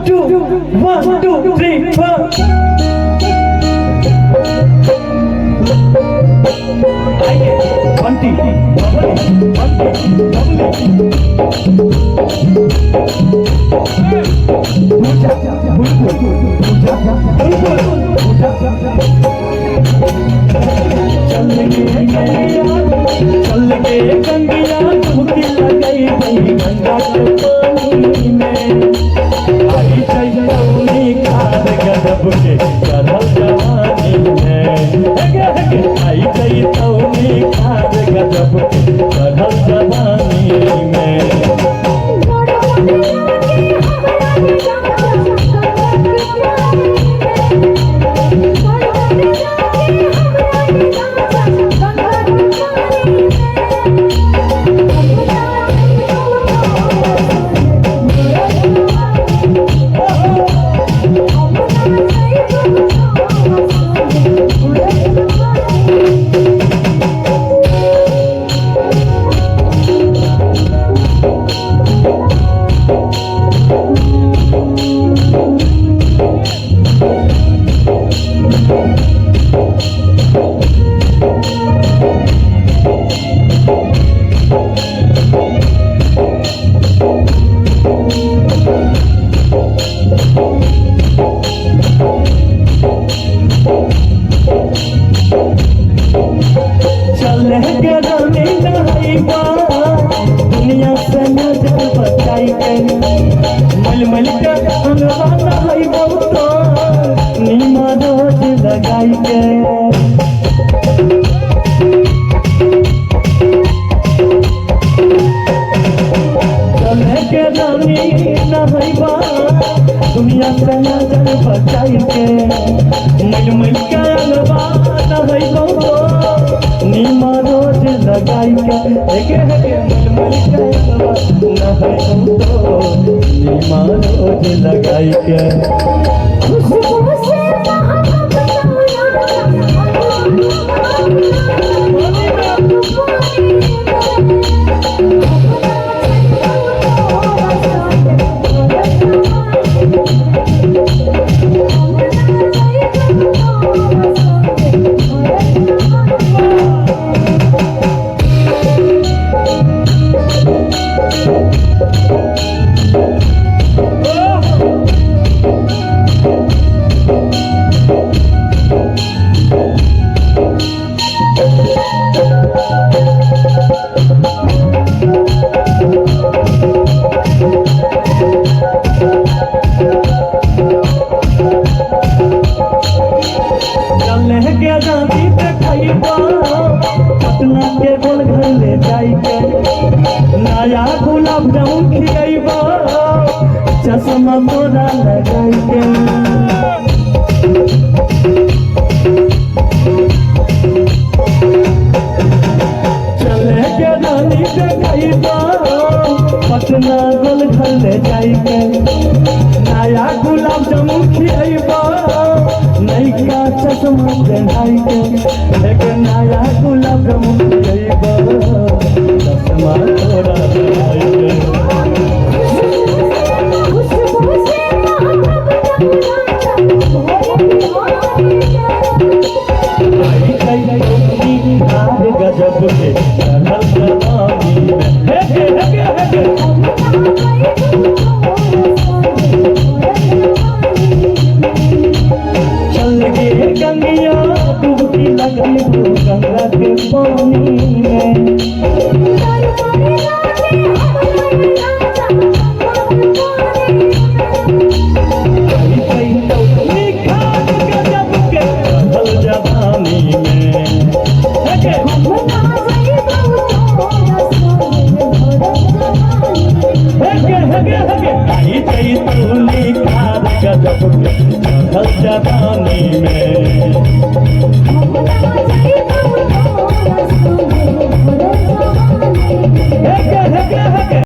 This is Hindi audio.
2 1 2 3 4 चल के गंगिया डुबकी लगाई गई गंगा के पानी में आई चैतौनी खाद गजब के चढ़ल जवानी में आई चैतौनी खाद गजब के चढ़ल जवानी में दुनिया से नजर बचाई मलमल के अनवाना है बहुत नीमा रोज लगाई के चले के रानी नहैबा दुनिया से नजर बचाई के मलमल के अनवाना है बहुत नीमा रोज लगाई के मलमल के नहैबा तो नीमा रोज लगाई के पटना के गोल घर ले जाई के नया गुलाब जामुन खिलाइबा चश्मा तोरा लगाई के चले के रानी देखाइबा पटना गोल घर ले जाई के नया गुलाब जामुन खिलाइबा नैका चश्मा देखाई के एक नया गुलाब जामुन खिलाइबा चश्मा तोरा लगाई के गजब के चढ़ल जवानी चल के गंगिया डुबकी लगाई गंगा के पानी में जवानी में